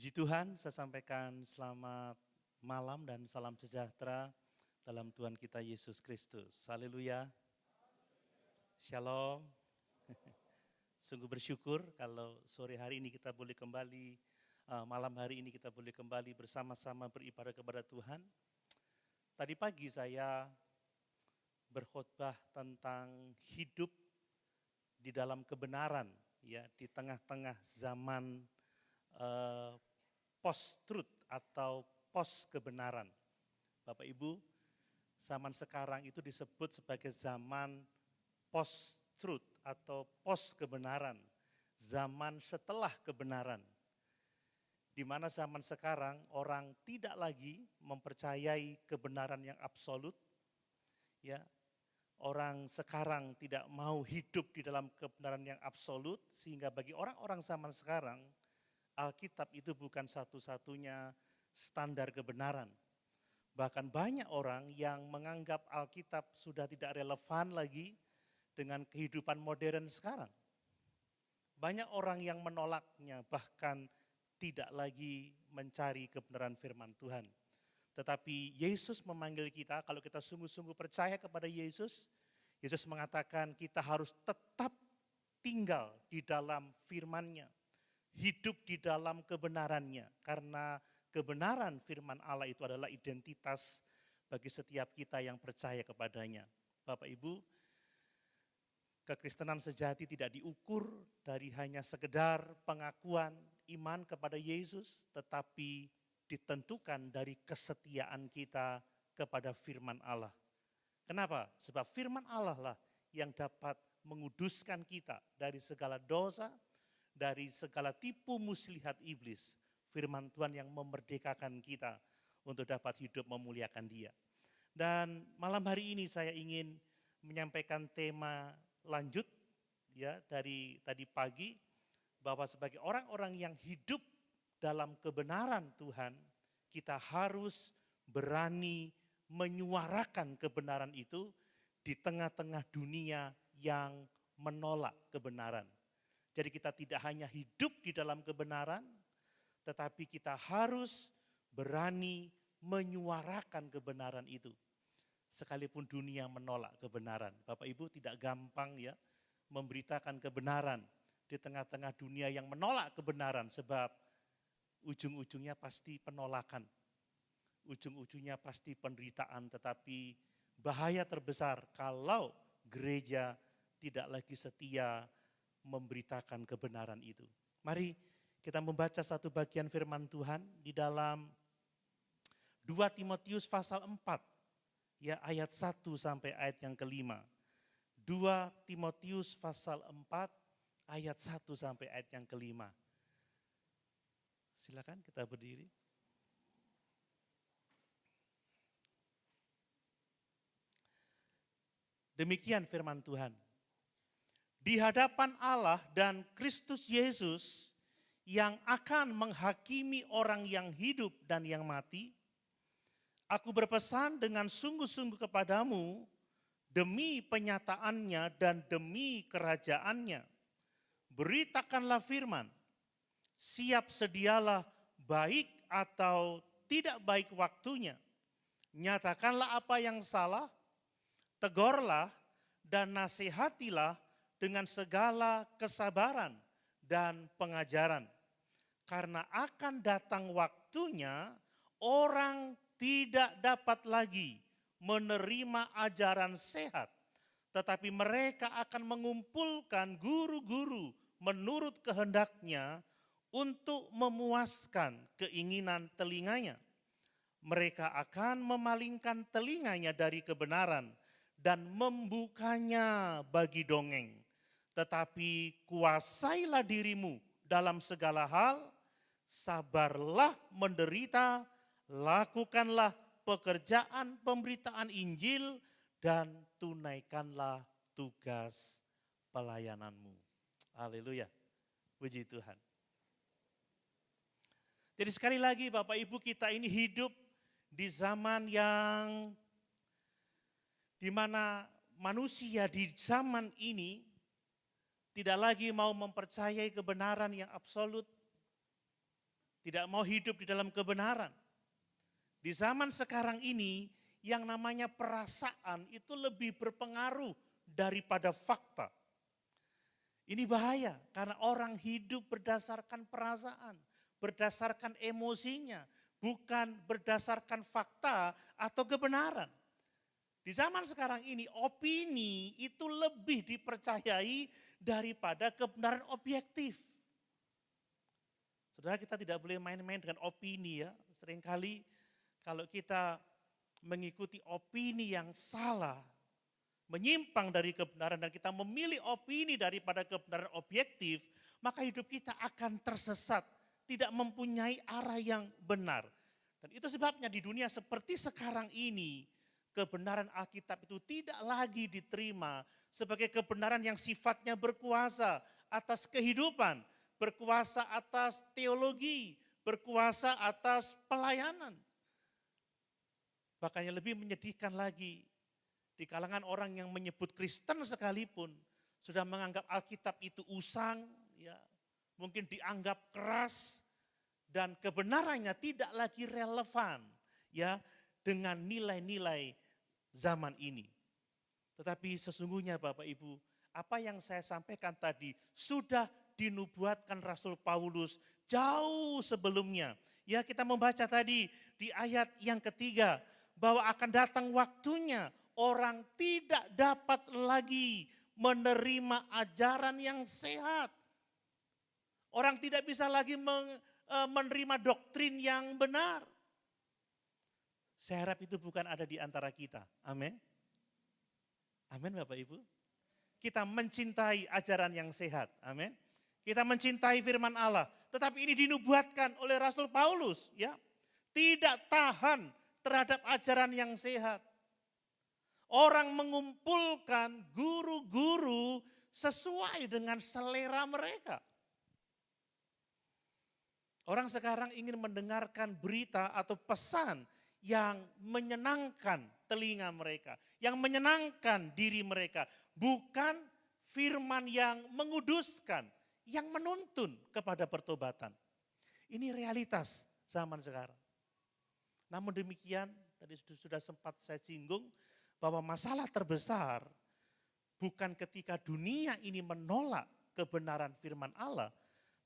Puji Tuhan, saya sampaikan selamat malam dan salam sejahtera dalam Tuhan kita Yesus Kristus. Haleluya. Shalom. Sungguh bersyukur kalau sore hari ini kita boleh kembali, malam hari ini kita boleh kembali bersama-sama beribadah kepada Tuhan. Tadi pagi saya berkhotbah tentang hidup di dalam kebenaran, ya, di tengah-tengah zaman post-truth atau post-kebenaran. Bapak Ibu, zaman sekarang itu disebut sebagai zaman post-truth atau post-kebenaran, zaman setelah kebenaran. Di mana zaman sekarang orang tidak lagi mempercayai kebenaran yang absolut, ya. Orang sekarang tidak mau hidup di dalam kebenaran yang absolut, sehingga bagi orang-orang zaman sekarang, Alkitab itu bukan satu-satunya standar kebenaran. Bahkan banyak orang yang menganggap Alkitab sudah tidak relevan lagi dengan kehidupan modern sekarang. Banyak orang yang menolaknya, bahkan tidak lagi mencari kebenaran firman Tuhan. Tetapi Yesus memanggil kita, kalau kita sungguh-sungguh percaya kepada Yesus, Yesus mengatakan kita harus tetap tinggal di dalam firman-Nya. Hidup di dalam kebenarannya, karena kebenaran firman Allah itu adalah identitas bagi setiap kita yang percaya kepadanya. Bapak Ibu, kekristenan sejati tidak diukur dari hanya sekedar pengakuan iman kepada Yesus, tetapi ditentukan dari kesetiaan kita kepada firman Allah. Kenapa? Sebab firman Allah lah yang dapat menguduskan kita dari segala dosa, dari segala tipu muslihat iblis. Firman Tuhan yang memerdekakan kita untuk dapat hidup memuliakan Dia. Dan malam hari ini saya ingin menyampaikan tema lanjut, ya, dari tadi pagi, bahwa sebagai orang-orang yang hidup dalam kebenaran Tuhan, kita harus berani menyuarakan kebenaran itu di tengah-tengah dunia yang menolak kebenaran. Jadi kita tidak hanya hidup di dalam kebenaran, tetapi kita harus berani menyuarakan kebenaran itu. Sekalipun dunia menolak kebenaran. Bapak Ibu, tidak gampang ya memberitakan kebenaran di tengah-tengah dunia yang menolak kebenaran, sebab ujung-ujungnya pasti penolakan. Ujung-ujungnya pasti penderitaan, tetapi bahaya terbesar kalau gereja tidak lagi setia memberitakan kebenaran itu. Mari kita membaca satu bagian firman Tuhan di dalam 2 Timotius pasal 4, ya, ayat 1 sampai ayat yang kelima. 2 Timotius pasal 4 ayat 1 sampai ayat yang kelima. Silakan kita berdiri. Demikian firman Tuhan. Di hadapan Allah dan Kristus Yesus yang akan menghakimi orang yang hidup dan yang mati, aku berpesan dengan sungguh-sungguh kepadamu demi penyataannya dan demi kerajaannya. Beritakanlah firman, siap sedialah baik atau tidak baik waktunya. Nyatakanlah apa yang salah, tegurlah dan nasihatilah dengan segala kesabaran dan pengajaran. Karena akan datang waktunya orang tidak dapat lagi menerima ajaran sehat, tetapi mereka akan mengumpulkan guru-guru menurut kehendaknya untuk memuaskan keinginan telinganya. Mereka akan memalingkan telinganya dari kebenaran dan membukanya bagi dongeng. Tetapi kuasailah dirimu dalam segala hal, sabarlah menderita, lakukanlah pekerjaan pemberitaan Injil, dan tunaikanlah tugas pelayananmu. Haleluya, puji Tuhan. Jadi sekali lagi Bapak Ibu, kita ini hidup di zaman yang dimana manusia di zaman ini tidak lagi mau mempercayai kebenaran yang absolut, tidak mau hidup di dalam kebenaran. Di zaman sekarang ini, yang namanya perasaan itu lebih berpengaruh daripada fakta. Ini bahaya karena orang hidup berdasarkan perasaan, berdasarkan emosinya, bukan berdasarkan fakta atau kebenaran. Di zaman sekarang ini opini itu lebih dipercayai daripada kebenaran objektif. Saudara, kita tidak boleh main-main dengan opini ya. Seringkali kalau kita mengikuti opini yang salah, menyimpang dari kebenaran dan kita memilih opini daripada kebenaran objektif, maka hidup kita akan tersesat, tidak mempunyai arah yang benar. Dan itu sebabnya di dunia seperti sekarang ini, kebenaran Alkitab itu tidak lagi diterima sebagai kebenaran yang sifatnya berkuasa atas kehidupan, berkuasa atas teologi, berkuasa atas pelayanan. Bahkan yang lebih menyedihkan lagi, di kalangan orang yang menyebut Kristen sekalipun sudah menganggap Alkitab itu usang, ya, mungkin dianggap keras dan kebenarannya tidak lagi relevan ya dengan nilai-nilai zaman ini. Tetapi sesungguhnya Bapak Ibu, apa yang saya sampaikan tadi sudah dinubuatkan Rasul Paulus jauh sebelumnya. Ya, kita membaca tadi di ayat yang ketiga bahwa akan datang waktunya orang tidak dapat lagi menerima ajaran yang sehat. Orang tidak bisa lagi menerima doktrin yang benar. Saya harap itu bukan ada di antara kita. Amin. Amin Bapak Ibu. Kita mencintai ajaran yang sehat. Amin. Kita mencintai firman Allah. Tetapi ini dinubuatkan oleh Rasul Paulus. Ya, tidak tahan terhadap ajaran yang sehat. Orang mengumpulkan guru-guru sesuai dengan selera mereka. Orang sekarang ingin mendengarkan berita atau pesan yang menyenangkan telinga mereka, yang menyenangkan diri mereka, bukan firman yang menguduskan, yang menuntun kepada pertobatan. Ini realitas zaman sekarang. Namun demikian, tadi sudah sempat saya singgung, bahwa masalah terbesar bukan ketika dunia ini menolak kebenaran firman Allah,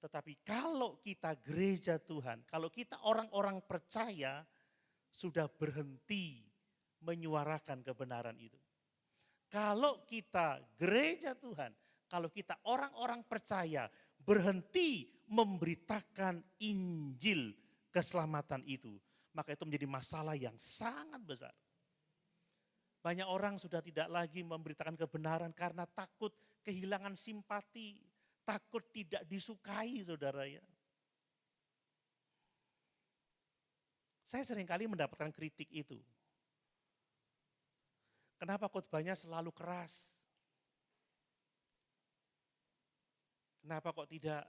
tetapi kalau kita gereja Tuhan, kalau kita orang-orang percaya sudah berhenti menyuarakan kebenaran itu. Kalau kita gereja Tuhan, kalau kita orang-orang percaya berhenti memberitakan Injil keselamatan itu, maka itu menjadi masalah yang sangat besar. Banyak orang sudah tidak lagi memberitakan kebenaran karena takut kehilangan simpati, takut tidak disukai, saudara ya. Saya seringkali mendapatkan kritik itu. Kenapa khotbahnya selalu keras? Kenapa kok tidak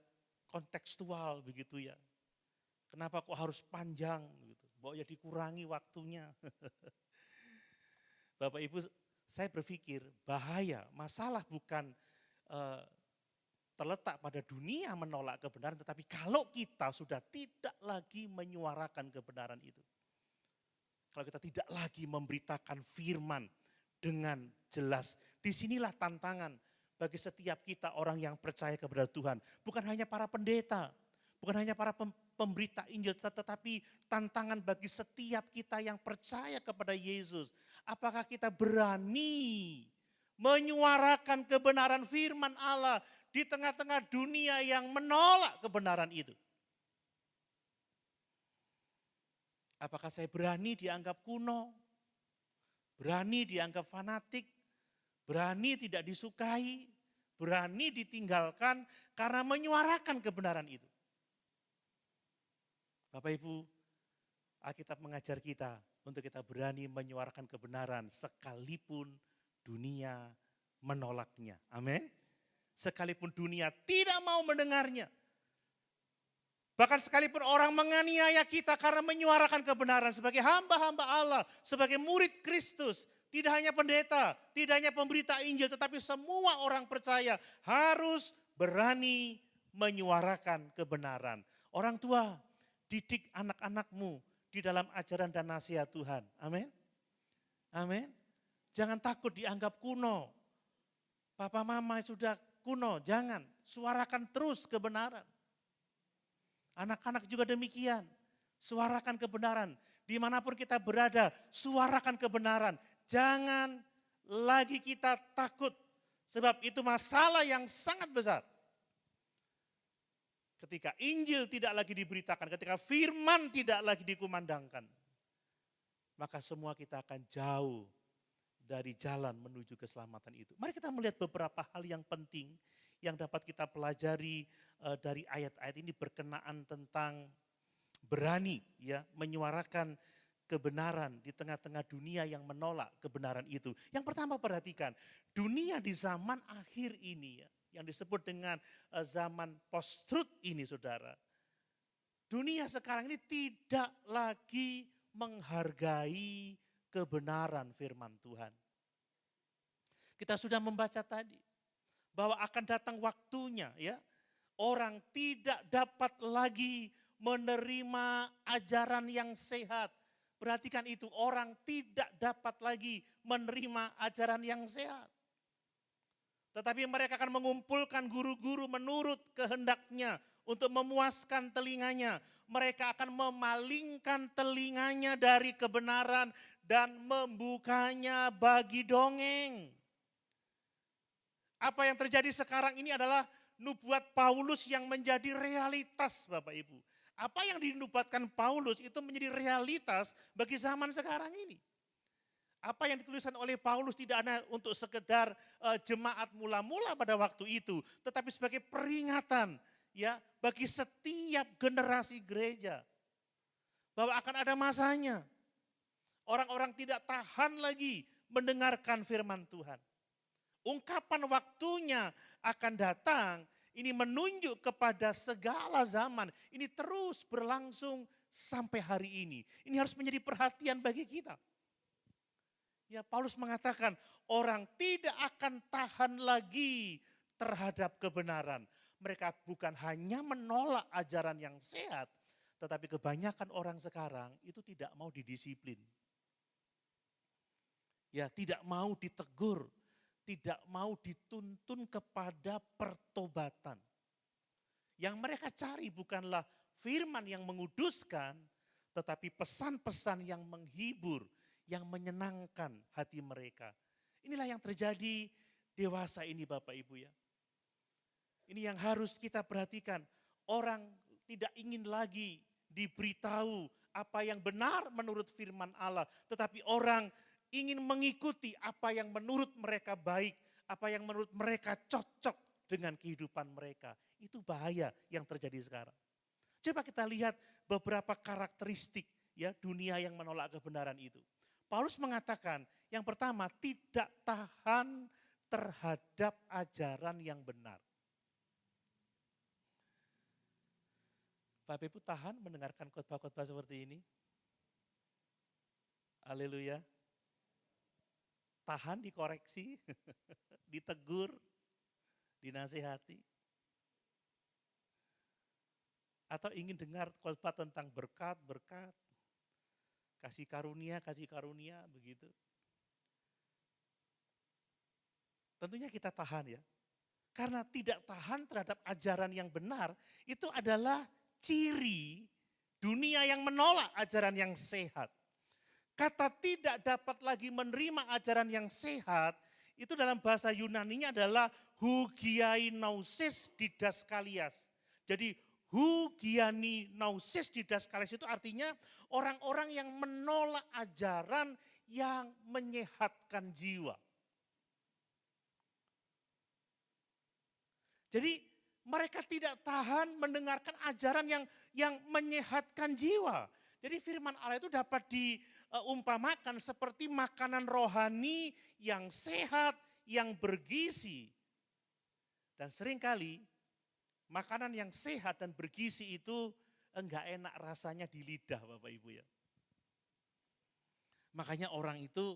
kontekstual begitu ya? Kenapa kok harus panjang gitu? Bahwa ya dikurangi waktunya. Bapak Ibu, saya berpikir bahaya, masalah bukan terletak pada dunia menolak kebenaran, tetapi kalau kita sudah tidak lagi menyuarakan kebenaran itu. Kalau kita tidak lagi memberitakan firman dengan jelas, disinilah tantangan bagi setiap kita orang yang percaya kepada Tuhan. Bukan hanya para pendeta, bukan hanya para pemberita Injil, tetapi tantangan bagi setiap kita yang percaya kepada Yesus. Apakah kita berani menyuarakan kebenaran firman Allah di tengah-tengah dunia yang menolak kebenaran itu? Apakah saya berani dianggap kuno, berani dianggap fanatik, berani tidak disukai, berani ditinggalkan karena menyuarakan kebenaran itu? Bapak Ibu, Alkitab mengajar kita untuk kita berani menyuarakan kebenaran sekalipun dunia menolaknya. Amin. Sekalipun dunia tidak mau mendengarnya. Bahkan sekalipun orang menganiaya kita karena menyuarakan kebenaran sebagai hamba-hamba Allah, sebagai murid Kristus. Tidak hanya pendeta, tidak hanya pemberita Injil, tetapi semua orang percaya harus berani menyuarakan kebenaran. Orang tua, didik anak-anakmu di dalam ajaran dan nasihat Tuhan. Amin. Amin. Jangan takut dianggap kuno. Papa mama sudah kuno, jangan. Suarakan terus kebenaran. Anak-anak juga demikian. Suarakan kebenaran. Dimanapun kita berada, suarakan kebenaran. Jangan lagi kita takut. Sebab itu masalah yang sangat besar. Ketika Injil tidak lagi diberitakan, ketika firman tidak lagi dikumandangkan, maka semua kita akan jauh dari jalan menuju keselamatan itu. Mari kita melihat beberapa hal yang penting yang dapat kita pelajari dari ayat-ayat ini berkenaan tentang berani ya menyuarakan kebenaran di tengah-tengah dunia yang menolak kebenaran itu. Yang pertama perhatikan, dunia di zaman akhir ini ya, yang disebut dengan zaman post-truth ini saudara. Dunia sekarang ini tidak lagi menghargai kebenaran firman Tuhan. Kita sudah membaca tadi bahwa akan datang waktunya ya, orang tidak dapat lagi menerima ajaran yang sehat. Perhatikan itu, orang tidak dapat lagi menerima ajaran yang sehat. Tetapi mereka akan mengumpulkan guru-guru menurut kehendaknya untuk memuaskan telinganya. Mereka akan memalingkan telinganya dari kebenaran dan membukanya bagi dongeng. Apa yang terjadi sekarang ini adalah nubuat Paulus yang menjadi realitas Bapak Ibu. Apa yang dinubuatkan Paulus itu menjadi realitas bagi zaman sekarang ini. Apa yang dituliskan oleh Paulus tidak hanya untuk sekedar jemaat mula-mula pada waktu itu, tetapi sebagai peringatan ya bagi setiap generasi gereja bahwa akan ada masanya. Orang-orang tidak tahan lagi mendengarkan firman Tuhan. Ungkapan waktunya akan datang, ini menunjuk kepada segala zaman. Ini terus berlangsung sampai hari ini. Ini harus menjadi perhatian bagi kita. Ya, Paulus mengatakan orang tidak akan tahan lagi terhadap kebenaran. Mereka bukan hanya menolak ajaran yang sehat, tetapi kebanyakan orang sekarang itu tidak mau didisiplin. Ya, tidak mau ditegur, tidak mau dituntun kepada pertobatan. Yang mereka cari bukanlah firman yang menguduskan, tetapi pesan-pesan yang menghibur, yang menyenangkan hati mereka. Inilah yang terjadi dewasa ini Bapak Ibu ya. Ini yang harus kita perhatikan. Orang tidak ingin lagi diberitahu apa yang benar menurut firman Allah. Tetapi orang ingin mengikuti apa yang menurut mereka baik. Apa yang menurut mereka cocok dengan kehidupan mereka. Itu bahaya yang terjadi sekarang. Coba kita lihat beberapa karakteristik ya dunia yang menolak kebenaran itu. Paulus mengatakan yang pertama tidak tahan terhadap ajaran yang benar. Bapak Ibu tahan mendengarkan khotbah-khotbah seperti ini? Haleluya. Tahan dikoreksi, ditegur, dinasihati. Atau ingin dengar khotbah tentang berkat-berkat, kasih karunia begitu. Tentunya kita tahan ya. Karena tidak tahan terhadap ajaran yang benar, itu adalah ciri dunia yang menolak ajaran yang sehat. Kata tidak dapat lagi menerima ajaran yang sehat, itu dalam bahasa Yunaninya adalah hugiainausis didaskalias. Jadi hugiainausis didaskalias itu artinya orang-orang yang menolak ajaran yang menyehatkan jiwa. Jadi mereka tidak tahan mendengarkan ajaran yang menyehatkan jiwa. Jadi firman Allah itu dapat diumpamakan seperti makanan rohani yang sehat, yang bergizi. Dan seringkali makanan yang sehat dan bergizi itu enggak enak rasanya di lidah Bapak Ibu ya. Makanya orang itu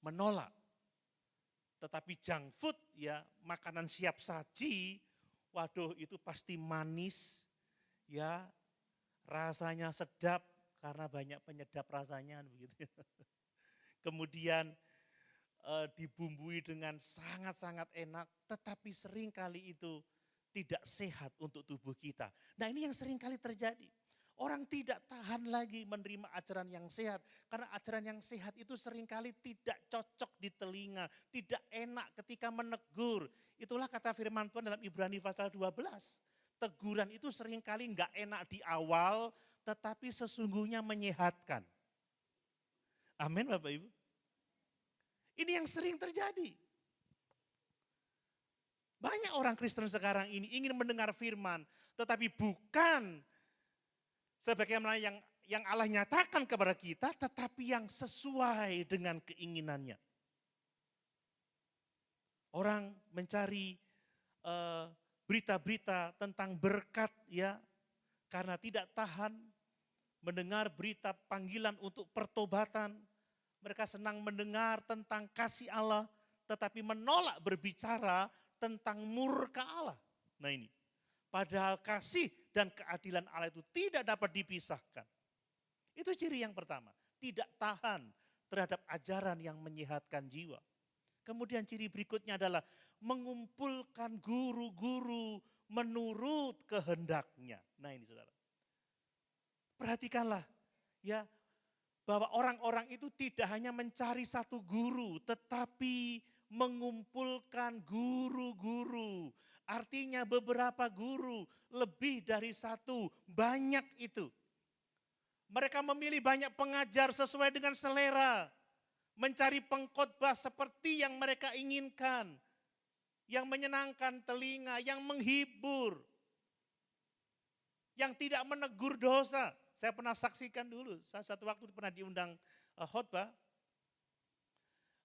menolak. Tetapi junk food ya, makanan siap saji, waduh itu pasti manis, ya rasanya sedap karena banyak penyedap rasanya begitu. Kemudian dibumbui dengan sangat-sangat enak, tetapi seringkali itu tidak sehat untuk tubuh kita. Nah ini yang seringkali terjadi. Orang tidak tahan lagi menerima ajaran yang sehat. Karena ajaran yang sehat itu seringkali tidak cocok di telinga. Tidak enak ketika menegur. Itulah kata firman Tuhan dalam Ibrani pasal 12. Teguran itu seringkali enggak enak di awal, tetapi sesungguhnya menyehatkan. Amin Bapak Ibu. Ini yang sering terjadi. Banyak orang Kristen sekarang ini ingin mendengar firman, tetapi bukan sebagaimana yang Allah nyatakan kepada kita, tetapi yang sesuai dengan keinginannya. Orang mencari berita-berita tentang berkat ya, karena tidak tahan mendengar berita panggilan untuk pertobatan. Mereka senang mendengar tentang kasih Allah, tetapi menolak berbicara tentang murka Allah. Nah ini, padahal kasih dan keadilan Allah itu tidak dapat dipisahkan. Itu ciri yang pertama, tidak tahan terhadap ajaran yang menyehatkan jiwa. Kemudian ciri berikutnya adalah mengumpulkan guru-guru menurut kehendaknya. Nah ini saudara, perhatikanlah ya, bahwa orang-orang itu tidak hanya mencari satu guru, tetapi mengumpulkan guru-guru. Artinya beberapa guru, lebih dari satu, banyak itu. Mereka memilih banyak pengajar sesuai dengan selera. Mencari pengkhotbah seperti yang mereka inginkan. Yang menyenangkan telinga, yang menghibur. Yang tidak menegur dosa. Saya pernah saksikan dulu, saya satu waktu pernah diundang khotbah.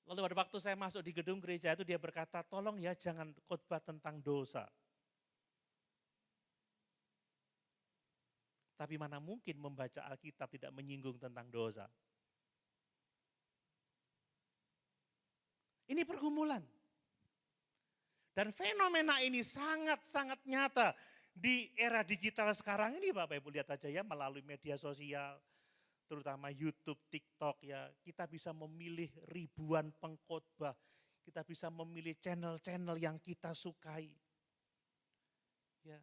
Lalu pada waktu saya masuk di gedung gereja itu dia berkata, tolong ya jangan khotbah tentang dosa. Tapi mana mungkin membaca Alkitab tidak menyinggung tentang dosa. Ini pergumulan. Dan fenomena ini sangat-sangat nyata. Di era digital sekarang ini Bapak Ibu lihat aja ya, melalui media sosial, terutama YouTube, TikTok ya, kita bisa memilih ribuan pengkhotbah, kita bisa memilih channel-channel yang kita sukai. Ya.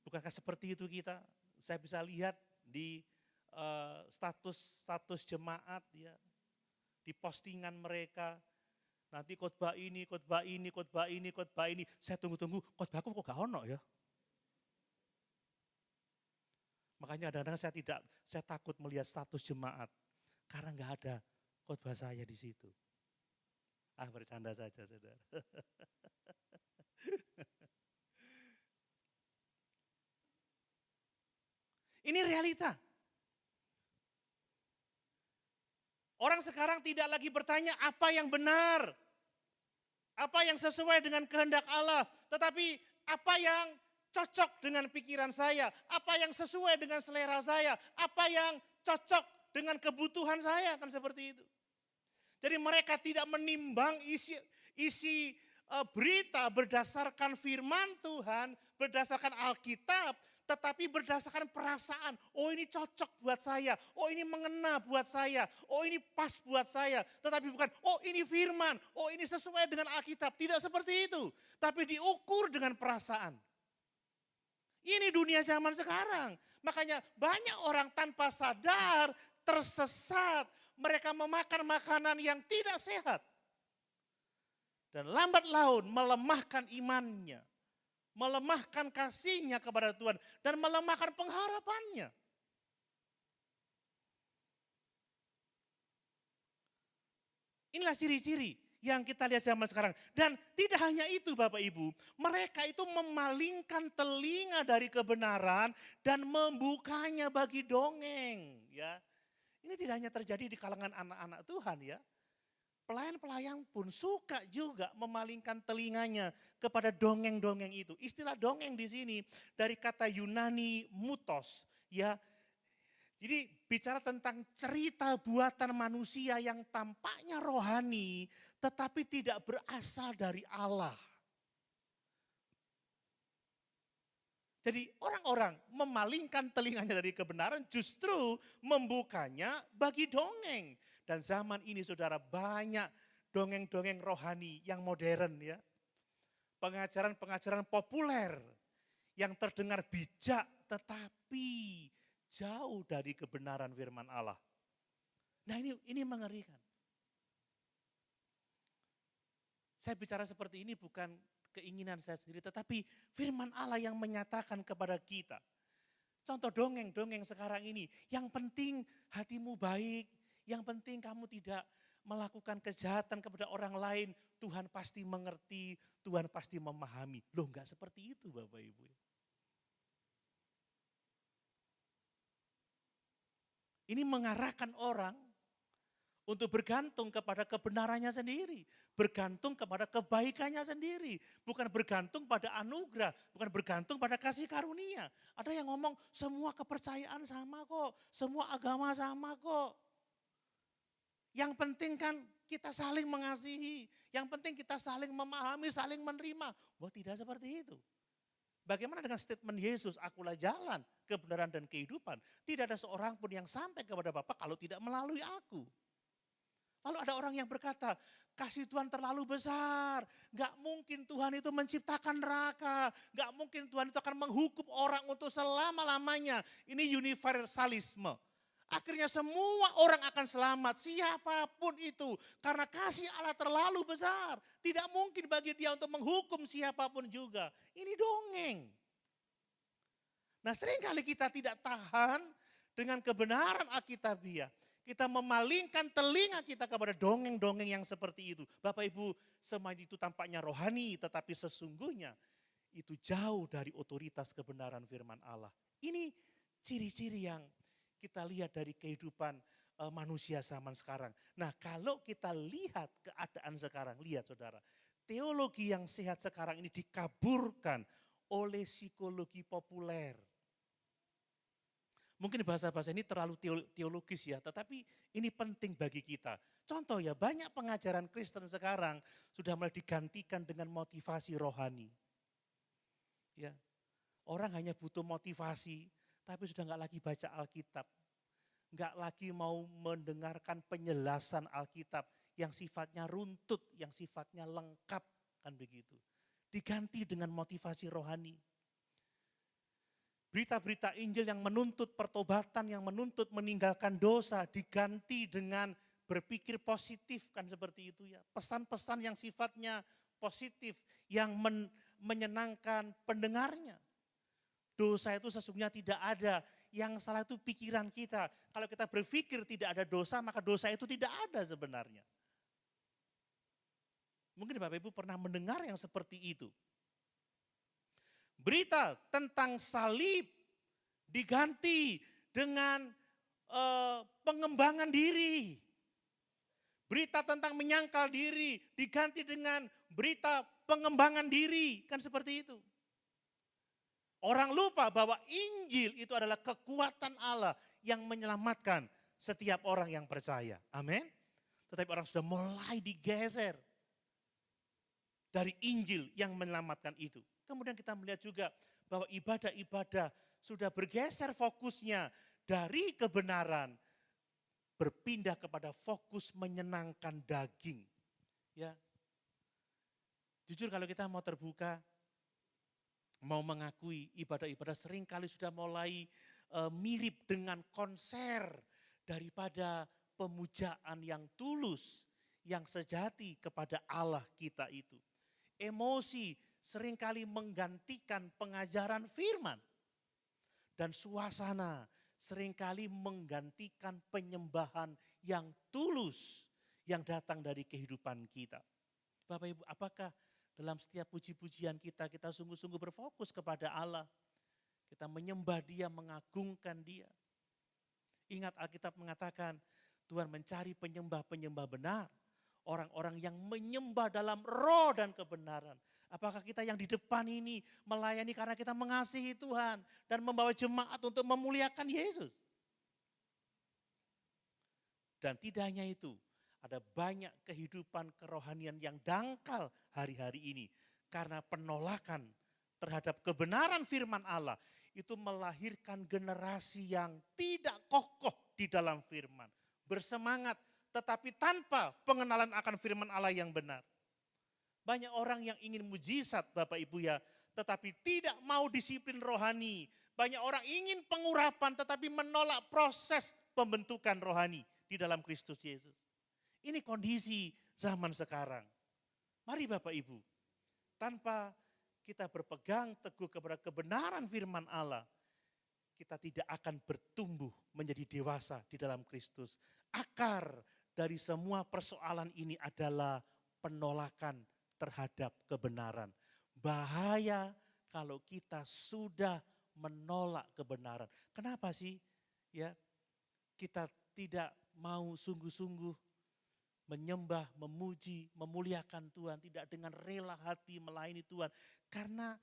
Bukankah seperti itu kita? Saya bisa lihat di status jemaat ya, di postingan mereka. Nanti khotbah ini, khotbah ini, khotbah ini, khotbah ini. Saya tunggu-tunggu, khotbahku kok gak ono ya? Makanya kadang-kadang saya takut melihat status jemaat. Karena gak ada khotbah saya di situ. Bercanda saja saudara. Ini realita. Orang sekarang tidak lagi bertanya apa yang benar. Apa yang sesuai dengan kehendak Allah. Tetapi apa yang cocok dengan pikiran saya. Apa yang sesuai dengan selera saya. Apa yang cocok dengan kebutuhan saya. Kan seperti itu. Jadi mereka tidak menimbang isi berita berdasarkan firman Tuhan. Berdasarkan Alkitab. Tetapi berdasarkan perasaan, oh ini cocok buat saya, oh ini mengena buat saya, oh ini pas buat saya. Tetapi bukan, oh ini firman, oh ini sesuai dengan Alkitab. Tidak seperti itu, tapi diukur dengan perasaan. Ini dunia zaman sekarang. Makanya banyak orang tanpa sadar tersesat. Mereka memakan makanan yang tidak sehat. Dan lambat laun melemahkan imannya. Melemahkan kasihnya kepada Tuhan dan melemahkan pengharapannya. Inilah ciri-ciri yang kita lihat zaman sekarang. Dan tidak hanya itu Bapak Ibu, mereka itu memalingkan telinga dari kebenaran dan membukanya bagi dongeng. Ya, ini tidak hanya terjadi di kalangan anak-anak Tuhan ya. Pelayan-pelayan pun suka juga memalingkan telinganya kepada dongeng-dongeng itu. Istilah dongeng di sini dari kata Yunani mutos, ya. Jadi bicara tentang cerita buatan manusia yang tampaknya rohani, tetapi tidak berasal dari Allah. Jadi orang-orang memalingkan telinganya dari kebenaran justru membukanya bagi dongeng. Dan zaman ini saudara banyak dongeng-dongeng rohani yang modern ya. Pengajaran-pengajaran populer yang terdengar bijak tetapi jauh dari kebenaran firman Allah. Nah ini mengerikan. Saya bicara seperti ini bukan keinginan saya sendiri, tetapi firman Allah yang menyatakan kepada kita. Contoh dongeng-dongeng sekarang ini, yang penting hatimu baik, yang penting kamu tidak melakukan kejahatan kepada orang lain, Tuhan pasti mengerti, Tuhan pasti memahami. Loh enggak seperti itu Bapak Ibu. Ini mengarahkan orang untuk bergantung kepada kebenarannya sendiri, bergantung kepada kebaikannya sendiri, bukan bergantung pada anugerah, bukan bergantung pada kasih karunia. Ada yang ngomong semua kepercayaan sama kok, semua agama sama kok. Yang penting kan kita saling mengasihi, yang penting kita saling memahami, saling menerima. Wah tidak seperti itu. Bagaimana dengan statement Yesus, akulah jalan, kebenaran dan kehidupan. Tidak ada seorang pun yang sampai kepada Bapa kalau tidak melalui aku. Lalu ada orang yang berkata, kasih Tuhan terlalu besar. Gak mungkin Tuhan itu menciptakan neraka. Gak mungkin Tuhan itu akan menghukum orang untuk selama-lamanya. Ini universalisme. Akhirnya semua orang akan selamat, siapapun itu. Karena kasih Allah terlalu besar. Tidak mungkin bagi dia untuk menghukum siapapun juga. Ini dongeng. Nah seringkali kita tidak tahan dengan kebenaran Alkitabiah. Kita memalingkan telinga kita kepada dongeng-dongeng yang seperti itu. Bapak Ibu, semua itu tampaknya rohani, tetapi sesungguhnya itu jauh dari otoritas kebenaran firman Allah. Ini ciri-ciri yang kita lihat dari kehidupan manusia zaman sekarang. Nah kalau kita lihat keadaan sekarang, lihat saudara. Teologi yang sehat sekarang ini dikaburkan oleh psikologi populer. Mungkin bahasa-bahasa ini terlalu teologis ya, tetapi ini penting bagi kita. Contoh ya, banyak pengajaran Kristen sekarang sudah mulai digantikan dengan motivasi rohani. Ya, orang hanya butuh motivasi, tapi sudah nggak lagi baca Alkitab. Nggak lagi mau mendengarkan penjelasan Alkitab yang sifatnya runtut, yang sifatnya lengkap, kan begitu. Diganti dengan motivasi rohani. Berita-berita Injil yang menuntut pertobatan, yang menuntut meninggalkan dosa, diganti dengan berpikir positif, kan seperti itu ya. Pesan-pesan yang sifatnya positif, yang menyenangkan pendengarnya. Dosa itu sesungguhnya tidak ada, yang salah itu pikiran kita. Kalau kita berpikir tidak ada dosa, maka dosa itu tidak ada sebenarnya. Mungkin Bapak Ibu pernah mendengar yang seperti itu. Berita tentang salib diganti dengan pengembangan diri. Berita tentang menyangkal diri diganti dengan berita pengembangan diri. Kan seperti itu. Orang lupa bahwa Injil itu adalah kekuatan Allah yang menyelamatkan setiap orang yang percaya. Amin. Tetapi orang sudah mulai digeser dari Injil yang menyelamatkan itu. Kemudian kita melihat juga bahwa ibadah-ibadah sudah bergeser fokusnya dari kebenaran berpindah kepada fokus menyenangkan daging. Ya. Jujur kalau kita mau terbuka, mau mengakui ibadah-ibadah seringkali sudah mulai mirip dengan konser daripada pemujaan yang tulus, yang sejati kepada Allah kita itu. Emosi seringkali menggantikan pengajaran firman. Dan suasana seringkali menggantikan penyembahan yang tulus yang datang dari kehidupan kita. Bapak Ibu, apakah dalam setiap puji-pujian kita sungguh-sungguh berfokus kepada Allah? Kita menyembah Dia, mengagungkan Dia. Ingat Alkitab mengatakan Tuhan mencari penyembah-penyembah benar. Orang-orang yang menyembah dalam roh dan kebenaran. Apakah kita yang di depan ini melayani karena kita mengasihi Tuhan dan membawa jemaat untuk memuliakan Yesus? Dan tidak hanya itu, ada banyak kehidupan kerohanian yang dangkal hari-hari ini karena penolakan terhadap kebenaran firman Allah, itu melahirkan generasi yang tidak kokoh di dalam firman. Bersemangat, tetapi tanpa pengenalan akan firman Allah yang benar. Banyak orang yang ingin mujizat Bapak Ibu ya, tetapi tidak mau disiplin rohani. Banyak orang ingin pengurapan tetapi menolak proses pembentukan rohani di dalam Kristus Yesus. Ini kondisi zaman sekarang. Mari Bapak Ibu, tanpa kita berpegang teguh kepada kebenaran firman Allah, kita tidak akan bertumbuh menjadi dewasa di dalam Kristus. Akar dari semua persoalan ini adalah penolakan terhadap kebenaran. Bahaya kalau kita sudah menolak kebenaran. Kenapa sih ya kita tidak mau sungguh-sungguh menyembah, memuji, memuliakan Tuhan, tidak dengan rela hati melayani Tuhan, karena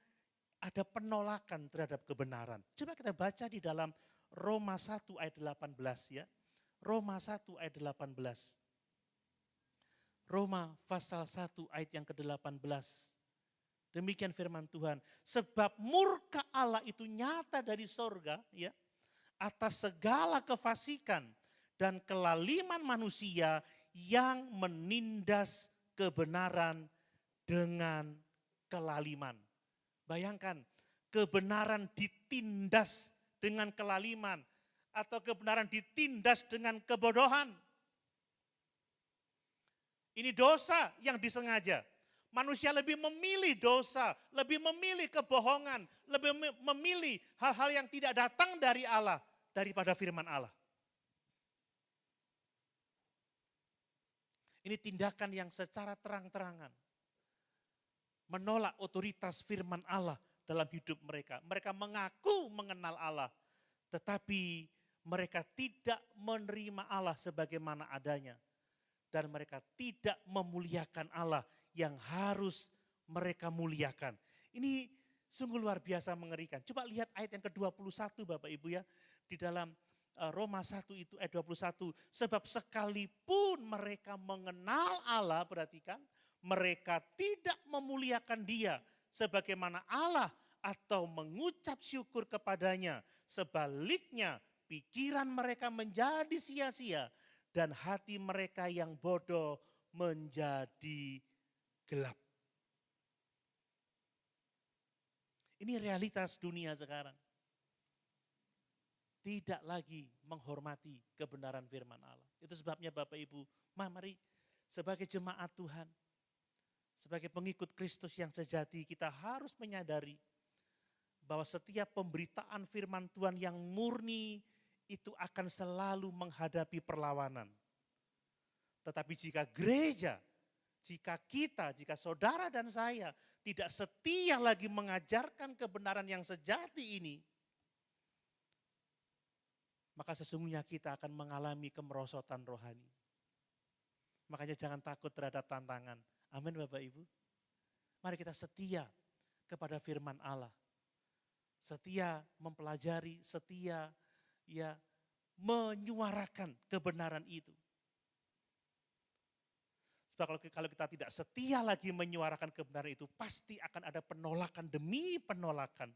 ada penolakan terhadap kebenaran. Coba kita baca di dalam Roma 1 ayat 18 ya. Roma 1 ayat 18. Roma pasal 1 ayat yang ke-18. Demikian firman Tuhan, sebab murka Allah itu nyata dari sorga ya, atas segala kefasikan dan kelaliman manusia yang menindas kebenaran dengan kelaliman. Bayangkan, kebenaran ditindas dengan kelaliman atau kebenaran ditindas dengan kebodohan. Ini dosa yang disengaja. Manusia lebih memilih dosa, lebih memilih kebohongan, lebih memilih hal-hal yang tidak datang dari Allah daripada firman Allah. Ini tindakan yang secara terang-terangan menolak otoritas firman Allah dalam hidup mereka. Mereka mengaku mengenal Allah, tetapi mereka tidak menerima Allah sebagaimana adanya. Dan mereka tidak memuliakan Allah yang harus mereka muliakan. Ini sungguh luar biasa mengerikan. Coba lihat ayat yang ke-21 Bapak Ibu ya. Di dalam Roma 1 itu ayat 21. Sebab sekalipun mereka mengenal Allah, perhatikan, mereka tidak memuliakan Dia sebagaimana Allah atau mengucap syukur kepadanya. Sebaliknya pikiran mereka menjadi sia-sia dan hati mereka yang bodoh menjadi gelap. Ini realitas dunia sekarang. Tidak lagi menghormati kebenaran firman Allah. Itu sebabnya Bapak Ibu, mari sebagai jemaat Tuhan, sebagai pengikut Kristus yang sejati, kita harus menyadari bahwa setiap pemberitaan firman Tuhan yang murni itu akan selalu menghadapi perlawanan. Tetapi jika gereja, jika saudara dan saya tidak setia lagi mengajarkan kebenaran yang sejati ini, maka sesungguhnya kita akan mengalami kemerosotan rohani. Makanya jangan takut terhadap tantangan. Amin Bapak Ibu. Mari kita setia kepada firman Allah. Setia mempelajari, setia ya menyuarakan kebenaran itu. Sebab kalau kita tidak setia lagi menyuarakan kebenaran itu, pasti akan ada penolakan demi penolakan.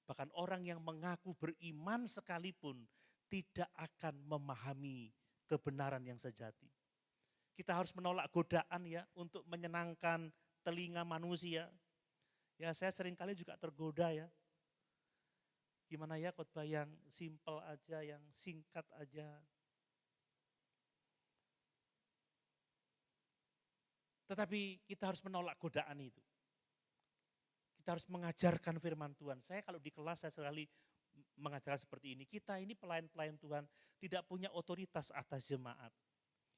Bahkan orang yang mengaku beriman sekalipun tidak akan memahami kebenaran yang sejati. Kita harus menolak godaan ya untuk menyenangkan telinga manusia. Ya saya seringkali juga tergoda ya. Gimana ya khotbah yang simple aja, yang singkat aja. Tetapi kita harus menolak godaan itu. Kita harus mengajarkan firman Tuhan. Saya kalau di kelas saya sekali mengajarkan seperti ini. Kita ini pelayan-pelayan Tuhan tidak punya otoritas atas jemaat.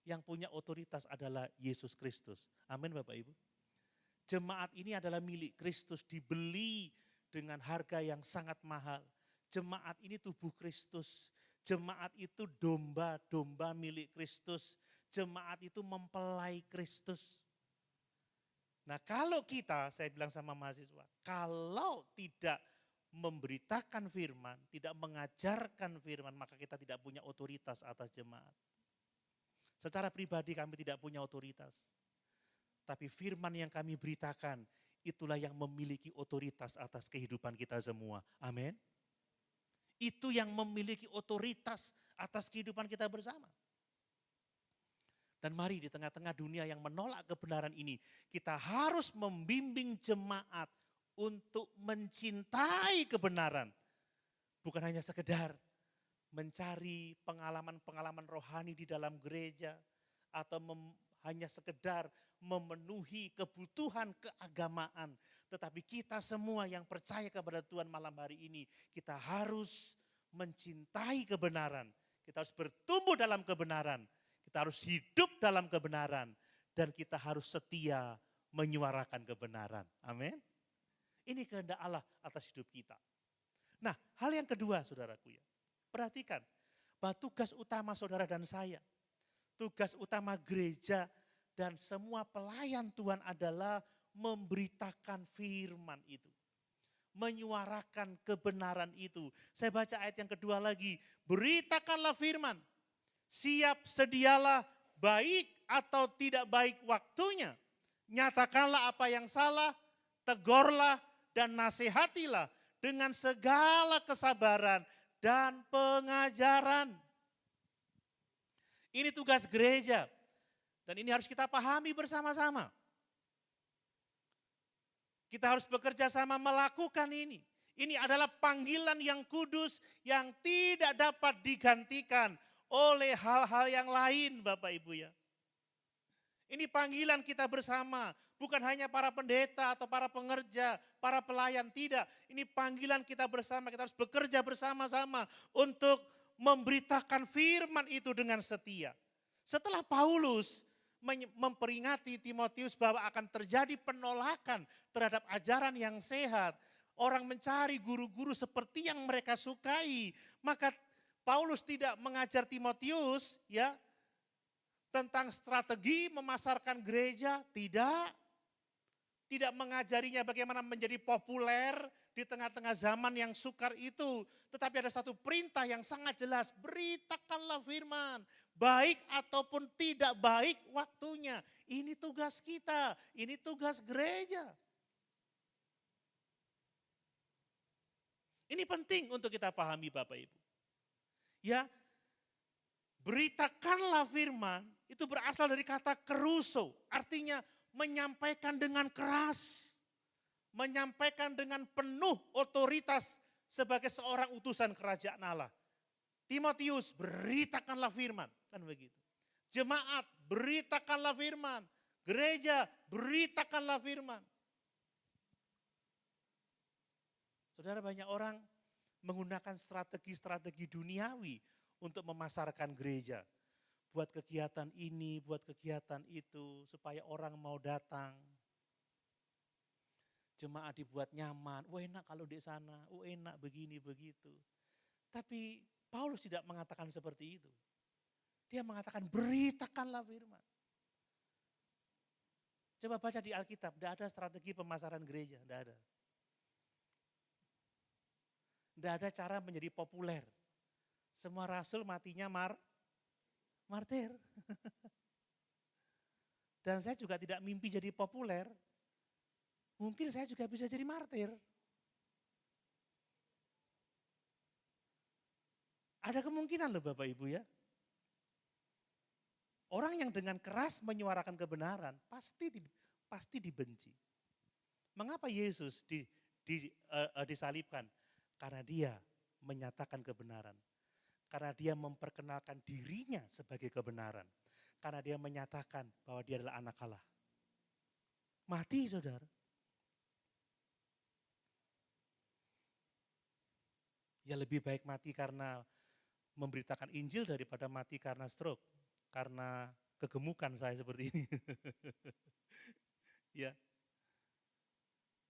Yang punya otoritas adalah Yesus Kristus. Amin Bapak Ibu. Jemaat ini adalah milik Kristus, dibeli dengan harga yang sangat mahal. Jemaat ini tubuh Kristus. Jemaat itu domba-domba milik Kristus. Jemaat itu mempelai Kristus. Nah kalau kita, saya bilang sama mahasiswa, kalau tidak memberitakan firman, tidak mengajarkan firman, maka kita tidak punya otoritas atas jemaat. Secara pribadi kami tidak punya otoritas. Tapi firman yang kami beritakan, itulah yang memiliki otoritas atas kehidupan kita semua. Amin. Itu yang memiliki otoritas atas kehidupan kita bersama. Dan mari di tengah-tengah dunia yang menolak kebenaran ini, kita harus membimbing jemaat untuk mencintai kebenaran. Bukan hanya sekedar mencari pengalaman-pengalaman rohani di dalam gereja, atau hanya sekedar memenuhi kebutuhan keagamaan. Tetapi kita semua yang percaya kepada Tuhan malam hari ini, kita harus mencintai kebenaran. Kita harus bertumbuh dalam kebenaran. Kita harus hidup dalam kebenaran. Dan kita harus setia menyuarakan kebenaran. Amin. Ini kehendak Allah atas hidup kita. Nah, hal yang kedua saudaraku ya. Perhatikan, bahwa tugas utama saudara dan saya, tugas utama gereja dan semua pelayan Tuhan adalah memberitakan firman itu. Menyuarakan kebenaran itu. Saya baca ayat yang kedua lagi, beritakanlah firman. Siap sedialah baik atau tidak baik waktunya. Nyatakanlah apa yang salah, tegurlah dan nasihatilah dengan segala kesabaran dan pengajaran. Ini tugas gereja dan ini harus kita pahami bersama-sama. Kita harus bekerja sama melakukan ini. Ini adalah panggilan yang kudus yang tidak dapat digantikan oleh hal-hal yang lain Bapak Ibu ya. Ini panggilan kita bersama, bukan hanya para pendeta atau para pengerja, para pelayan, tidak. Ini panggilan kita bersama, kita harus bekerja bersama-sama untuk memberitakan firman itu dengan setia. Setelah Paulus memperingati Timotius bahwa akan terjadi penolakan terhadap ajaran yang sehat, orang mencari guru-guru seperti yang mereka sukai, maka Paulus tidak mengajar Timotius ya tentang strategi memasarkan gereja, tidak. Tidak mengajarinya bagaimana menjadi populer di tengah-tengah zaman yang sukar itu. Tetapi ada satu perintah yang sangat jelas, beritakanlah firman, baik ataupun tidak baik waktunya. Ini tugas kita, ini tugas gereja. Ini penting untuk kita pahami Bapak Ibu. Ya, beritakanlah firman itu berasal dari kata keruso, artinya menyampaikan dengan keras, menyampaikan dengan penuh otoritas sebagai seorang utusan kerajaan Allah. Timotius, beritakanlah firman, kan begitu. Jemaat, beritakanlah firman. Gereja, beritakanlah firman. Saudara, banyak orang menggunakan strategi-strategi duniawi untuk memasarkan gereja. Buat kegiatan ini, buat kegiatan itu, supaya orang mau datang. Jemaat dibuat nyaman, enak kalau di sana, enak begini, begitu. Tapi Paulus tidak mengatakan seperti itu. Dia mengatakan beritakanlah firman. Coba baca di Alkitab, tidak ada strategi pemasaran gereja, tidak ada. Tidak ada cara menjadi populer. Semua rasul matinya martir. Dan saya juga tidak mimpi jadi populer. Mungkin saya juga bisa jadi martir. Ada kemungkinan loh Bapak Ibu ya. Orang yang dengan keras menyuarakan kebenaran pasti dibenci. Mengapa Yesus disalibkan? Karena dia menyatakan kebenaran. Karena dia memperkenalkan dirinya sebagai kebenaran. Karena dia menyatakan bahwa dia adalah anak Allah. Mati saudara. Ya lebih baik mati karena memberitakan Injil daripada mati karena stroke. Karena kegemukan saya seperti ini. Ya.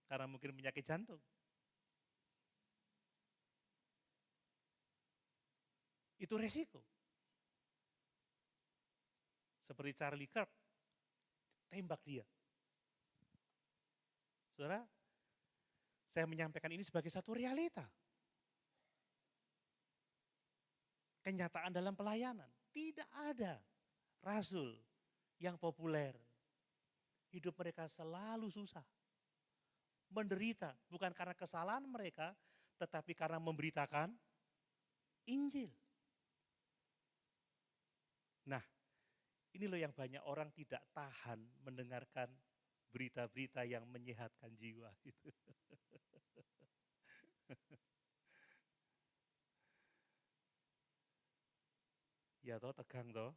Karena mungkin penyakit jantung. Itu resiko. Seperti Charlie Kirk, tembak dia. Saudara, saya menyampaikan ini sebagai satu realita. Kenyataan dalam pelayanan, tidak ada rasul yang populer. Hidup mereka selalu susah. menderita, bukan karena kesalahan mereka, tetapi karena memberitakan Injil. Nah, ini loh yang banyak orang tidak tahan mendengarkan berita-berita yang menyehatkan jiwa. Gitu. Ya toh, tegang toh.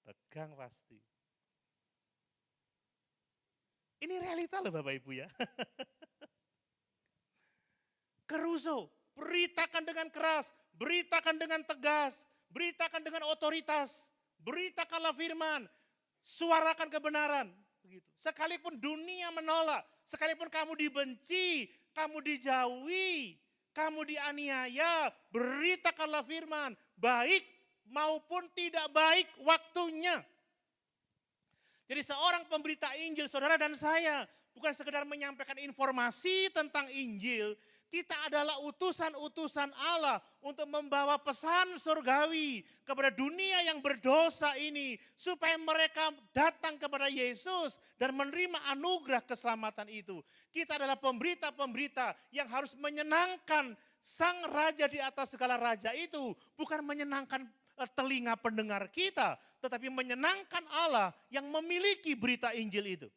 Tegang pasti. Ini realita loh Bapak Ibu ya. Caruso, beritakan dengan keras, beritakan dengan tegas, beritakan dengan otoritas, beritakanlah firman, suarakan kebenaran. Begitu. Sekalipun dunia menolak, sekalipun kamu dibenci, kamu dijauhi, kamu dianiaya, beritakanlah firman, baik maupun tidak baik waktunya. Jadi seorang pemberita Injil, saudara dan saya, bukan sekedar menyampaikan informasi tentang Injil, kita adalah utusan-utusan Allah untuk membawa pesan surgawi kepada dunia yang berdosa ini, supaya mereka datang kepada Yesus dan menerima anugerah keselamatan itu. Kita adalah pemberita-pemberita yang harus menyenangkan Sang Raja di atas segala raja itu, bukan menyenangkan telinga pendengar kita, tetapi menyenangkan Allah yang memiliki berita Injil itu.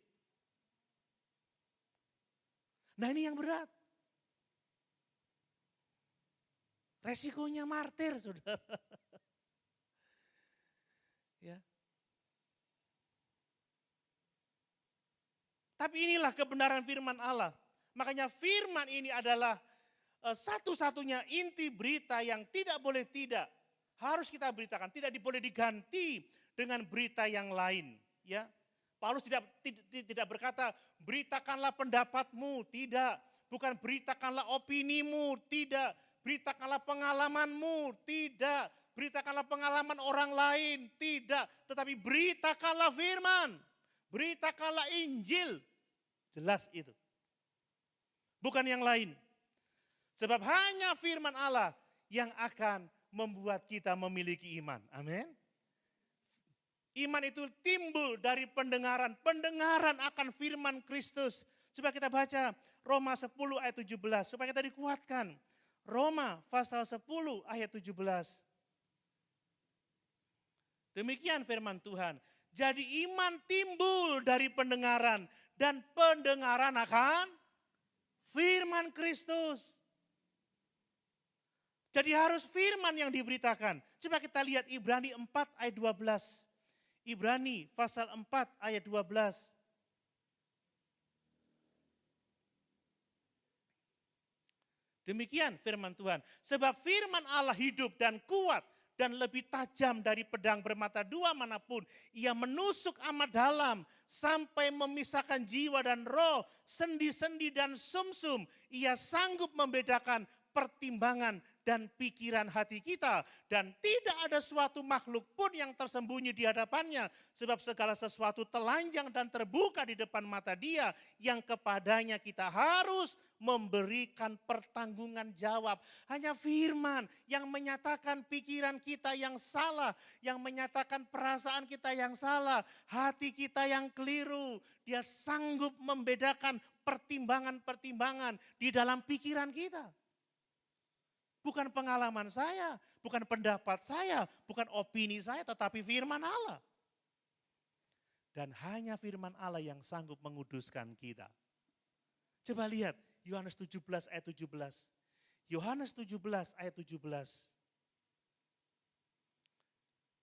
Nah ini yang berat. Resikonya martir, saudara. Ya. Tapi inilah kebenaran firman Allah. Makanya firman ini adalah satu-satunya inti berita yang tidak boleh tidak. Harus kita beritakan, tidak boleh diganti dengan berita yang lain. Ya, Paulus tidak berkata, beritakanlah pendapatmu, tidak. Bukan beritakanlah opinimu, tidak. Beritakanlah pengalamanmu, tidak. Beritakanlah pengalaman orang lain, tidak. Tetapi beritakanlah firman, beritakanlah Injil. Jelas itu. Bukan yang lain. Sebab hanya firman Allah yang akan membuat kita memiliki iman. Amin. Iman itu timbul dari pendengaran. Pendengaran akan firman Kristus. Coba kita baca Roma 10 ayat 17. Supaya kita dikuatkan. Roma pasal 10 ayat 17. Demikian firman Tuhan. Jadi iman timbul dari pendengaran. Dan pendengaran akan firman Kristus. Jadi harus firman yang diberitakan. Coba kita lihat Ibrani 4 ayat 12. Ibrani pasal 4 ayat 12. Demikian firman Tuhan. Sebab firman Allah hidup dan kuat dan lebih tajam dari pedang bermata dua manapun. Ia menusuk amat dalam sampai memisahkan jiwa dan roh, sendi-sendi dan sumsum. Ia sanggup membedakan pertimbangan dan pikiran hati kita. Dan tidak ada suatu makhluk pun yang tersembunyi di hadapannya. Sebab segala sesuatu telanjang dan terbuka di depan mata Dia, yang kepadanya kita harus memberikan pertanggungan jawab. Hanya firman yang menyatakan pikiran kita yang salah, yang menyatakan perasaan kita yang salah, hati kita yang keliru. Dia sanggup membedakan pertimbangan-pertimbangan di dalam pikiran kita. Bukan pengalaman saya, bukan pendapat saya, bukan opini saya, tetapi firman Allah. Dan hanya firman Allah yang sanggup menguduskan kita. Coba lihat Yohanes 17 ayat 17. Yohanes 17 ayat 17.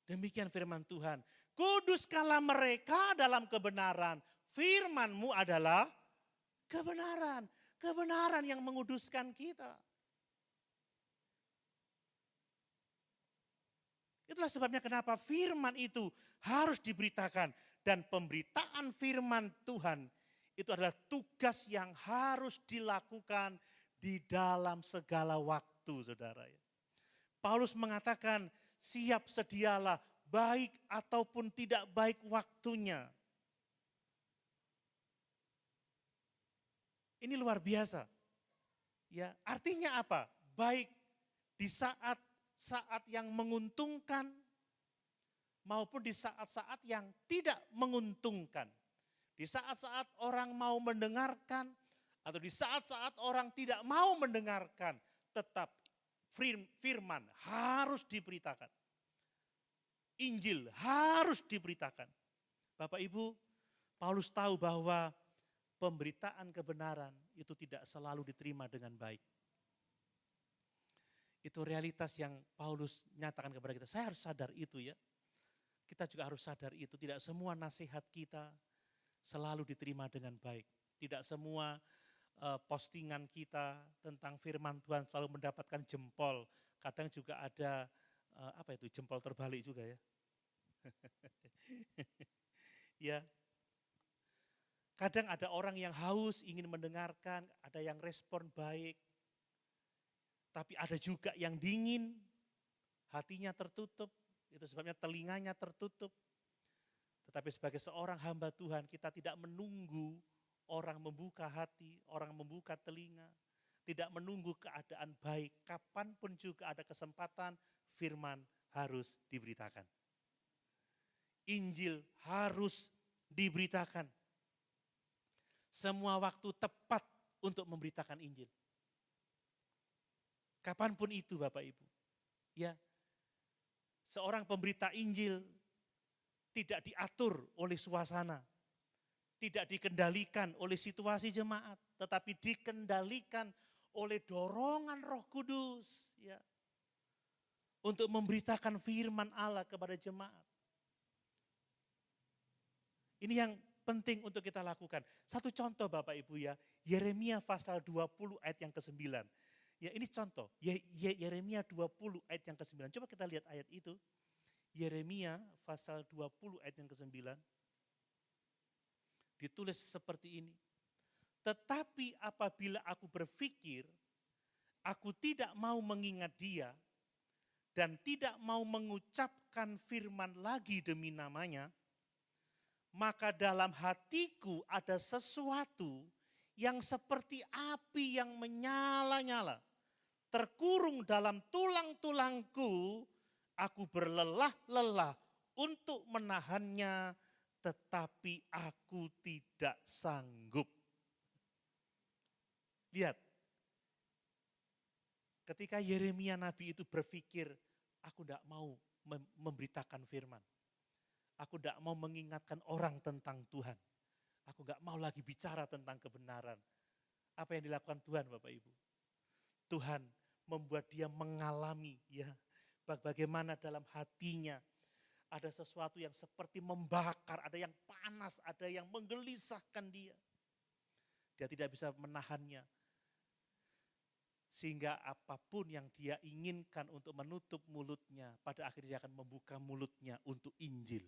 Demikian firman Tuhan. Kuduskanlah mereka dalam kebenaran. Firman-Mu adalah kebenaran. Kebenaran yang menguduskan kita. Itulah sebabnya kenapa firman itu harus diberitakan. Dan pemberitaan firman Tuhan itu adalah tugas yang harus dilakukan di dalam segala waktu, saudara. Paulus mengatakan, siap sedialah baik ataupun tidak baik waktunya. Ini luar biasa. Ya, artinya apa? Baik di saat yang menguntungkan maupun di saat-saat yang tidak menguntungkan. Di saat-saat orang mau mendengarkan atau di saat-saat orang tidak mau mendengarkan, tetap firman harus diberitakan. Injil harus diberitakan. Bapak Ibu, Paulus tahu bahwa pemberitaan kebenaran itu tidak selalu diterima dengan baik. Itu realitas yang Paulus nyatakan kepada kita. Saya harus sadar itu ya. Kita juga harus sadar itu. Tidak semua nasihat kita selalu diterima dengan baik. Tidak semua postingan kita tentang firman Tuhan selalu mendapatkan jempol. Kadang juga ada jempol terbalik juga ya. Ya. Kadang ada orang yang haus ingin mendengarkan, ada yang respon baik. Tapi ada juga yang dingin, hatinya tertutup, itu sebabnya telinganya tertutup. Tetapi sebagai seorang hamba Tuhan, kita tidak menunggu orang membuka hati, orang membuka telinga. Tidak menunggu keadaan baik, kapanpun juga ada kesempatan, firman harus diberitakan. Injil harus diberitakan. Semua waktu tepat untuk memberitakan Injil. Kapanpun itu Bapak Ibu. Ya. Seorang pemberita Injil tidak diatur oleh suasana. Tidak dikendalikan oleh situasi jemaat. Tetapi dikendalikan oleh dorongan Roh Kudus. Ya. Untuk memberitakan firman Allah kepada jemaat. Ini yang penting untuk kita lakukan. Satu contoh Bapak Ibu ya. Yeremia pasal 20 ayat yang ke-9. Ya ini contoh, Yeremia 20 ayat yang ke-9. Coba kita lihat ayat itu. Yeremia pasal 20 ayat yang ke-9. Ditulis seperti ini. Tetapi apabila aku berpikir, aku tidak mau mengingat dia, dan tidak mau mengucapkan firman lagi demi namanya, maka dalam hatiku ada sesuatu yang seperti api yang menyala-nyala. Terkurung dalam tulang-tulangku, aku berlelah-lelah untuk menahannya, tetapi aku tidak sanggup. Lihat, ketika Yeremia Nabi itu berpikir, aku tidak mau memberitakan firman. Aku tidak mau mengingatkan orang tentang Tuhan. Aku tidak mau lagi bicara tentang kebenaran. Apa yang dilakukan Tuhan Bapak Ibu? Tuhan membuat dia mengalami ya bagaimana dalam hatinya ada sesuatu yang seperti membakar, ada yang panas, ada yang menggelisahkan dia. Dia tidak bisa menahannya. Sehingga apapun yang dia inginkan untuk menutup mulutnya, pada akhirnya dia akan membuka mulutnya untuk Injil.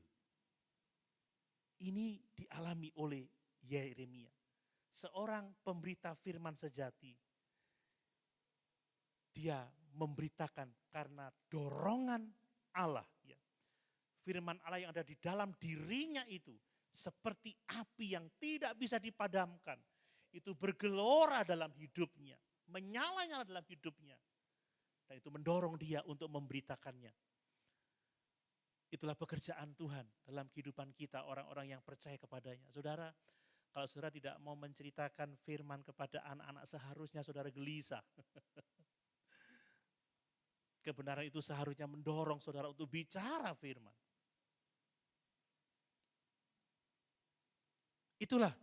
Ini dialami oleh Yeremia. Seorang pemberita firman sejati. Dia memberitakan karena dorongan Allah. Ya. Firman Allah yang ada di dalam dirinya itu seperti api yang tidak bisa dipadamkan. Itu bergelora dalam hidupnya, menyala-nyala dalam hidupnya. Dan itu mendorong dia untuk memberitakannya. Itulah pekerjaan Tuhan dalam kehidupan kita, orang-orang yang percaya kepadanya. Saudara, kalau saudara tidak mau menceritakan firman kepada anak-anak, seharusnya saudara gelisah. Kebenaran itu seharusnya mendorong saudara untuk bicara firman. Itulah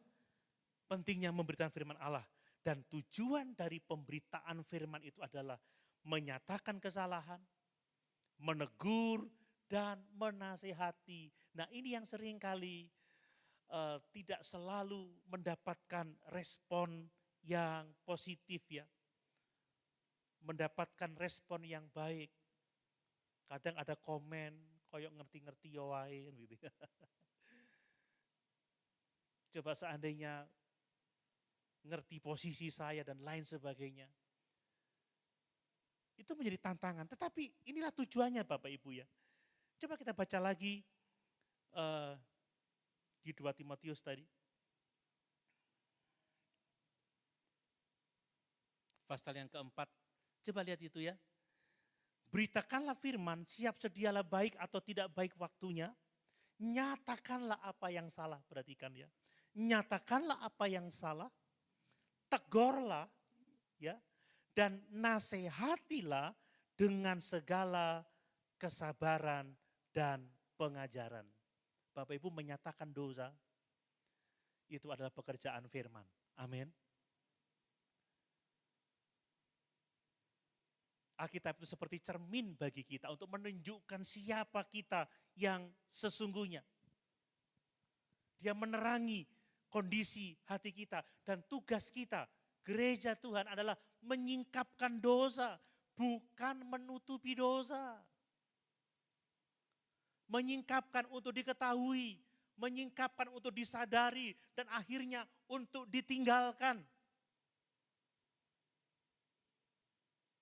pentingnya memberitakan firman Allah. Dan tujuan dari pemberitaan firman itu adalah menyatakan kesalahan, menegur, dan menasihati. Nah ini yang seringkali tidak selalu mendapatkan respon yang positif ya. Mendapatkan respon yang baik. Kadang ada komen, koyok ngerti-ngerti ya wae gitu. Coba seandainya ngerti posisi saya dan lain sebagainya. Itu menjadi tantangan, tetapi inilah tujuannya Bapak Ibu ya. Coba kita baca lagi di 2 Timotius tadi. Pasal yang keempat, coba lihat itu ya. Beritakanlah firman, siap sedialah baik atau tidak baik waktunya. Nyatakanlah apa yang salah, perhatikan ya. Nyatakanlah apa yang salah, tegurlah ya, dan nasihatilah dengan segala kesabaran dan pengajaran. Bapak Ibu, menyatakan dosa itu adalah pekerjaan firman. Amin. Alkitab itu seperti cermin bagi kita untuk menunjukkan siapa kita yang sesungguhnya. Dia menerangi kondisi hati kita dan tugas kita, gereja Tuhan adalah menyingkapkan dosa, bukan menutupi dosa. Menyingkapkan untuk diketahui, menyingkapkan untuk disadari, dan akhirnya untuk ditinggalkan.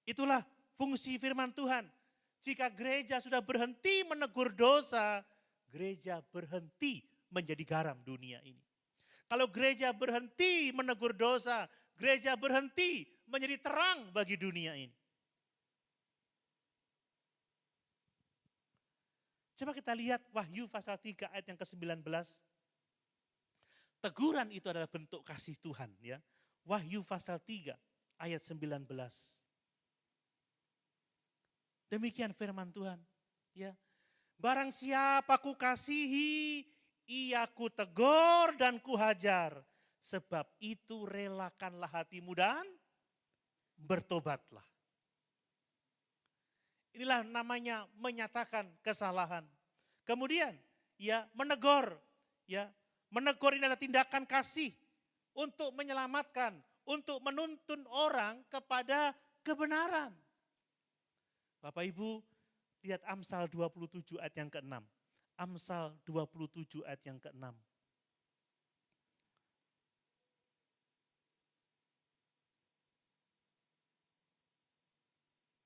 Itulah fungsi firman Tuhan. Jika gereja sudah berhenti menegur dosa, gereja berhenti menjadi garam dunia ini. Kalau gereja berhenti menegur dosa, gereja berhenti menjadi terang bagi dunia ini. Coba kita lihat Wahyu pasal 3 ayat yang ke-19. Teguran itu adalah bentuk kasih Tuhan ya. Wahyu pasal 3 ayat 19. Demikian firman Tuhan. Ya, barang siapa ku kasihi, ia ku tegur dan ku hajar. Sebab itu relakanlah hatimu dan bertobatlah. Inilah namanya menyatakan kesalahan. Kemudian ya menegur. Ya, menegur ini adalah tindakan kasih untuk menyelamatkan, untuk menuntun orang kepada kebenaran. Bapak Ibu, lihat Amsal 27 ayat yang ke-6. Amsal 27 ayat yang ke-6.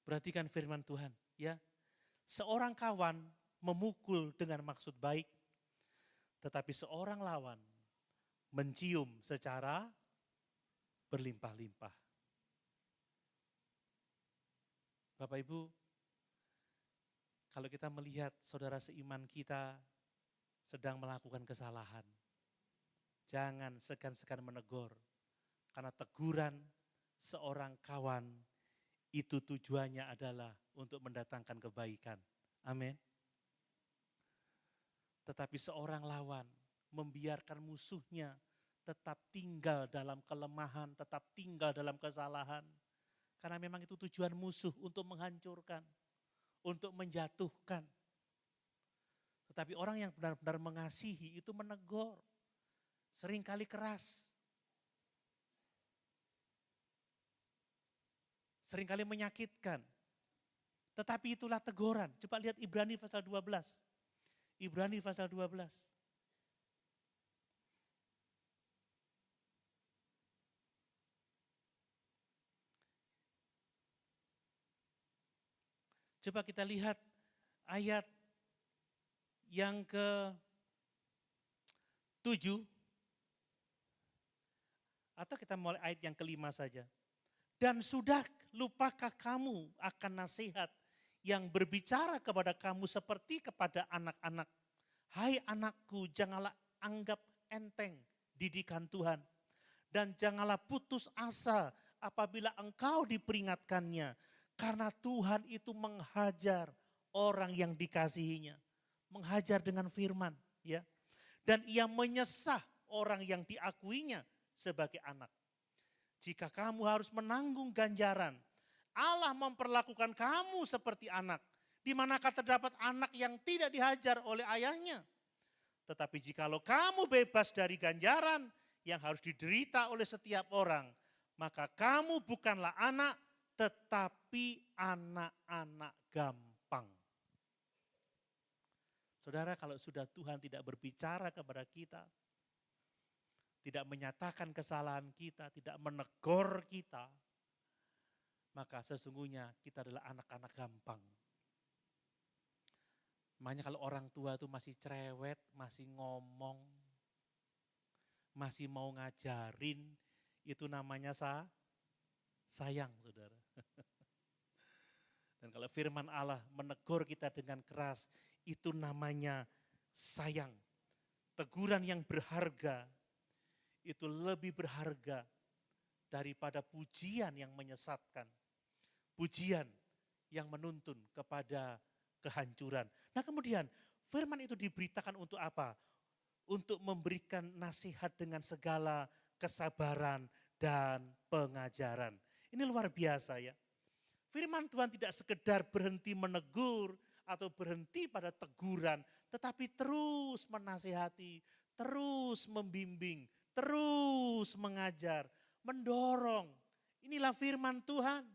Perhatikan firman Tuhan, ya. Seorang kawan memukul dengan maksud baik, tetapi seorang lawan mencium secara berlimpah-limpah. Bapak Ibu, kalau kita melihat saudara seiman kita sedang melakukan kesalahan, jangan segan-segan menegur, karena teguran seorang kawan itu tujuannya adalah untuk mendatangkan kebaikan. Amin. Tetapi seorang lawan membiarkan musuhnya tetap tinggal dalam kelemahan, tetap tinggal dalam kesalahan. Karena memang itu tujuan musuh untuk menghancurkan, untuk menjatuhkan. Tetapi orang yang benar-benar mengasihi itu menegur, seringkali keras, seringkali menyakitkan. Tetapi itulah teguran. Coba lihat Ibrani pasal 12. Ibrani pasal 12. Coba kita lihat ayat yang ke-7. Atau kita mulai ayat yang ke-5 saja. Dan sudah lupakah kamu akan nasihat yang berbicara kepada kamu seperti kepada anak-anak. Hai anakku, janganlah anggap enteng didikan Tuhan. Dan janganlah putus asa apabila engkau diperingatkannya. Karena Tuhan itu menghajar orang yang dikasihinya. Menghajar dengan firman. Ya. Dan ia menyesah orang yang diakuinya sebagai anak. Jika kamu harus menanggung ganjaran, Allah memperlakukan kamu seperti anak. Di manakah terdapat anak yang tidak dihajar oleh ayahnya? Tetapi jikalau kamu bebas dari ganjaran yang harus diderita oleh setiap orang, maka kamu bukanlah anak, tetapi anak-anak gampang. Saudara, kalau sudah Tuhan tidak berbicara kepada kita, tidak menyatakan kesalahan kita, tidak menegur kita, maka sesungguhnya kita adalah anak-anak gampang. Makanya kalau orang tua itu masih cerewet, masih ngomong, masih mau ngajarin, itu namanya sayang, saudara. Dan kalau firman Allah menegur kita dengan keras, itu namanya sayang. Teguran yang berharga, itu lebih berharga daripada pujian yang menyesatkan. Pujian yang menuntun kepada kehancuran. Nah kemudian firman itu diberitakan untuk apa? Untuk memberikan nasihat dengan segala kesabaran dan pengajaran. Ini luar biasa ya. Firman Tuhan tidak sekedar berhenti menegur atau berhenti pada teguran, tetapi terus menasihati, terus membimbing, terus mengajar, mendorong. Inilah firman Tuhan.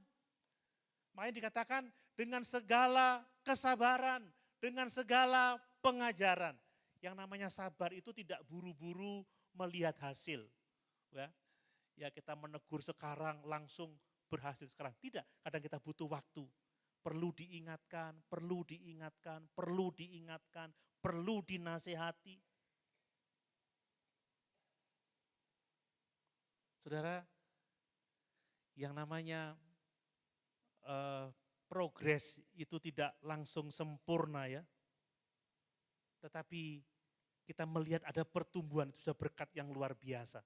Makanya dikatakan dengan segala kesabaran, dengan segala pengajaran. Yang namanya sabar itu tidak buru-buru melihat hasil. Ya kita menegur sekarang langsung berhasil sekarang. Tidak, kadang kita butuh waktu. Perlu diingatkan, perlu diingatkan, perlu diingatkan, perlu dinasihati. Saudara, yang namanya progres itu tidak langsung sempurna ya. Tetapi kita melihat ada pertumbuhan, itu sudah berkat yang luar biasa.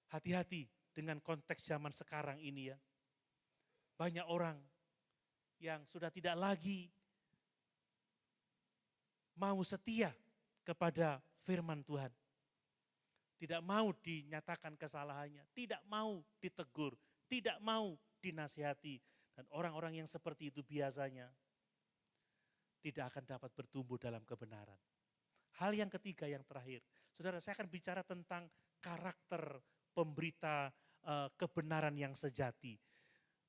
Hati-hati dengan konteks zaman sekarang ini ya. Banyak orang yang sudah tidak lagi mau setia kepada firman Tuhan. Tidak mau dinyatakan kesalahannya, tidak mau ditegur, tidak mau dinasihati. Dan orang-orang yang seperti itu biasanya tidak akan dapat bertumbuh dalam kebenaran. Hal yang ketiga, yang terakhir. Saudara, saya akan bicara tentang karakter pemberita kebenaran yang sejati.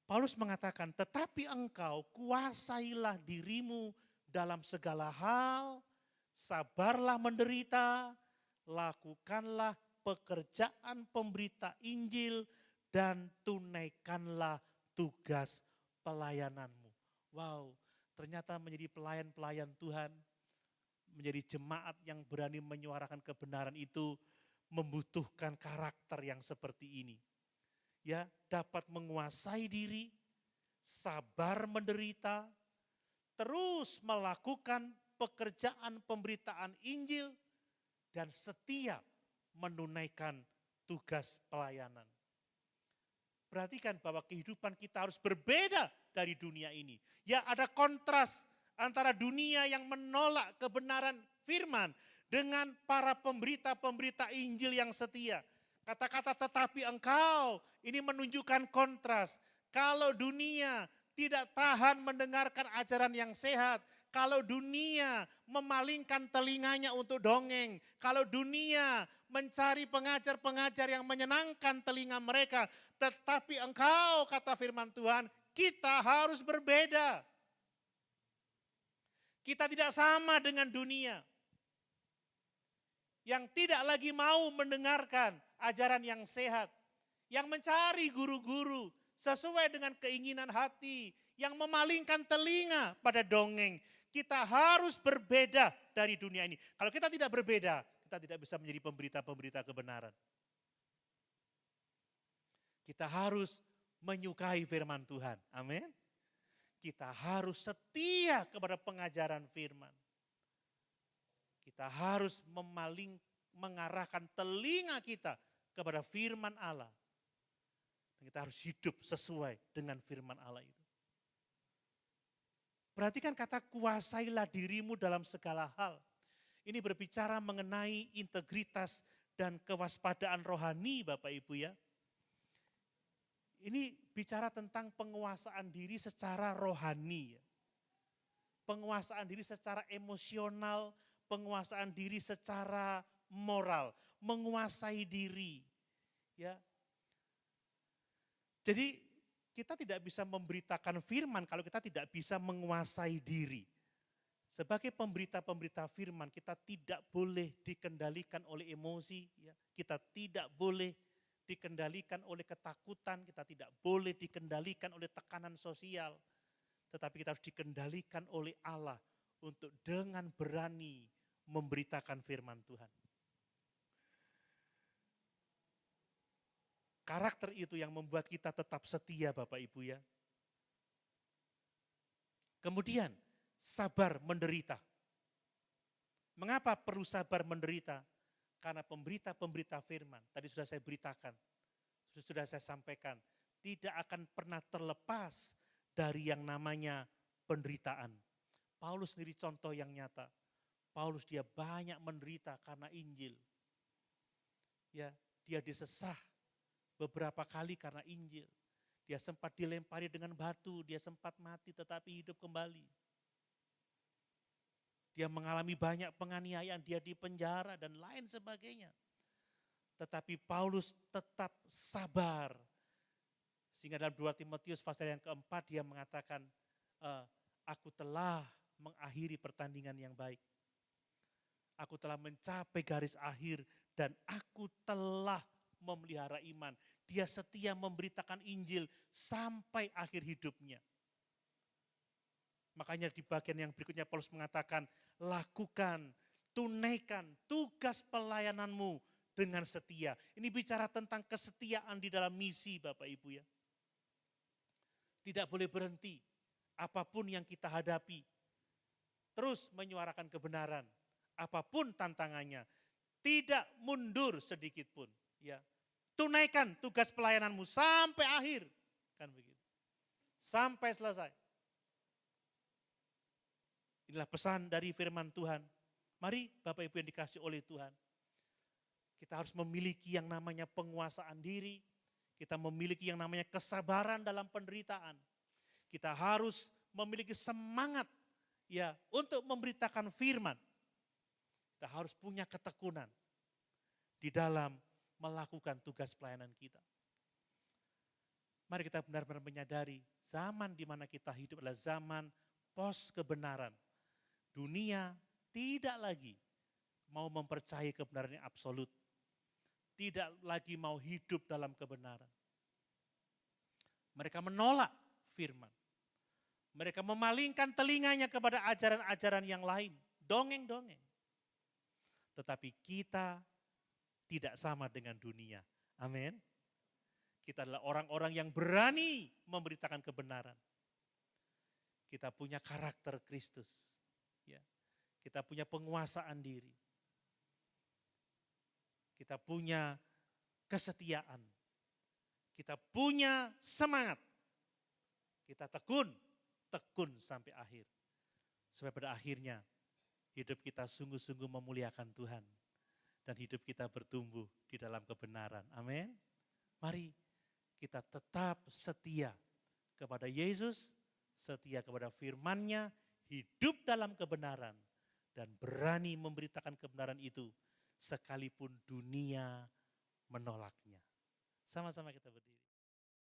Paulus mengatakan, tetapi engkau kuasailah dirimu dalam segala hal, sabarlah menderita, lakukanlah pekerjaan pemberita Injil, dan tunaikanlah tugas pelayananmu. Wow, ternyata menjadi pelayan-pelayan Tuhan, menjadi jemaat yang berani menyuarakan kebenaran itu membutuhkan karakter yang seperti ini. Ya, dapat menguasai diri, sabar menderita, terus melakukan pekerjaan pemberitaan Injil, dan setia menunaikan tugas pelayanan. Perhatikan bahwa kehidupan kita harus berbeda dari dunia ini. Ya, ada kontras antara dunia yang menolak kebenaran firman dengan para pemberita-pemberita Injil yang setia. Kata-kata tetapi engkau ini menunjukkan kontras. Kalau dunia tidak tahan mendengarkan ajaran yang sehat, kalau dunia memalingkan telinganya untuk dongeng, kalau dunia mencari pengajar-pengajar yang menyenangkan telinga mereka, tetapi engkau, kata firman Tuhan, kita harus berbeda. Kita tidak sama dengan dunia yang tidak lagi mau mendengarkan ajaran yang sehat, yang mencari guru-guru sesuai dengan keinginan hati, yang memalingkan telinga pada dongeng. Kita harus berbeda dari dunia ini. Kalau kita tidak berbeda, kita tidak bisa menjadi pemberita-pemberita kebenaran. Kita harus menyukai firman Tuhan. Amin. Kita harus setia kepada pengajaran firman. Kita harus mengarahkan telinga kita kepada firman Allah. Dan kita harus hidup sesuai dengan firman Allah itu. Perhatikan kata kuasailah dirimu dalam segala hal. Ini berbicara mengenai integritas dan kewaspadaan rohani Bapak Ibu ya. Ini bicara tentang penguasaan diri secara rohani. Penguasaan diri secara emosional, penguasaan diri secara moral, menguasai diri. Ya. Jadi kita tidak bisa memberitakan firman kalau kita tidak bisa menguasai diri. Sebagai pemberita-pemberita firman, kita tidak boleh dikendalikan oleh emosi, ya. Kita tidak boleh dikendalikan oleh ketakutan, kita tidak boleh dikendalikan oleh tekanan sosial, tetapi kita harus dikendalikan oleh Allah untuk dengan berani memberitakan firman Tuhan. Karakter itu yang membuat kita tetap setia Bapak Ibu ya. Kemudian sabar menderita. Mengapa perlu sabar menderita? Karena pemberita-pemberita firman, tadi sudah saya beritakan, sudah saya sampaikan, tidak akan pernah terlepas dari yang namanya penderitaan. Paulus sendiri contoh yang nyata. Paulus dia banyak menderita karena Injil. Ya, dia disesah beberapa kali karena Injil. Dia sempat dilempari dengan batu, dia sempat mati tetapi hidup kembali. Dia mengalami banyak penganiayaan, dia dipenjara dan lain sebagainya. Tetapi Paulus tetap sabar. Sehingga dalam 2 Timotius pasal yang keempat dia mengatakan, aku telah mengakhiri pertandingan yang baik. Aku telah mencapai garis akhir dan aku telah memelihara iman. Dia setia memberitakan Injil sampai akhir hidupnya. Makanya di bagian yang berikutnya Paulus mengatakan, lakukan, tunaikan tugas pelayananmu dengan setia. Ini bicara tentang kesetiaan di dalam misi Bapak Ibu ya. Tidak boleh berhenti, apapun yang kita hadapi. Terus menyuarakan kebenaran, apapun tantangannya. Tidak mundur sedikit pun. Ya. Tunaikan tugas pelayananmu sampai akhir. Kan begitu. Sampai selesai. Inilah pesan dari firman Tuhan. Mari Bapak Ibu yang dikasih oleh Tuhan. Kita harus memiliki yang namanya penguasaan diri. Kita memiliki yang namanya kesabaran dalam penderitaan. Kita harus memiliki semangat ya untuk memberitakan firman. Kita harus punya ketekunan di dalam melakukan tugas pelayanan kita. Mari kita benar-benar menyadari zaman di mana kita hidup adalah zaman pos kebenaran. Dunia tidak lagi mau mempercayai kebenaran yang absolut. Tidak lagi mau hidup dalam kebenaran. Mereka menolak firman. Mereka memalingkan telinganya kepada ajaran-ajaran yang lain. Dongeng-dongeng. Tetapi kita tidak sama dengan dunia. Amin. Kita adalah orang-orang yang berani memberitakan kebenaran. Kita punya karakter Kristus. Ya. Kita punya penguasaan diri. Kita punya kesetiaan. Kita punya semangat. Kita tekun sampai akhir. Sampai pada akhirnya hidup kita sungguh-sungguh memuliakan Tuhan. Dan hidup kita bertumbuh di dalam kebenaran. Amin. Mari kita tetap setia kepada Yesus, setia kepada firman-Nya, hidup dalam kebenaran, dan berani memberitakan kebenaran itu sekalipun dunia menolaknya. Sama-sama kita berdiri.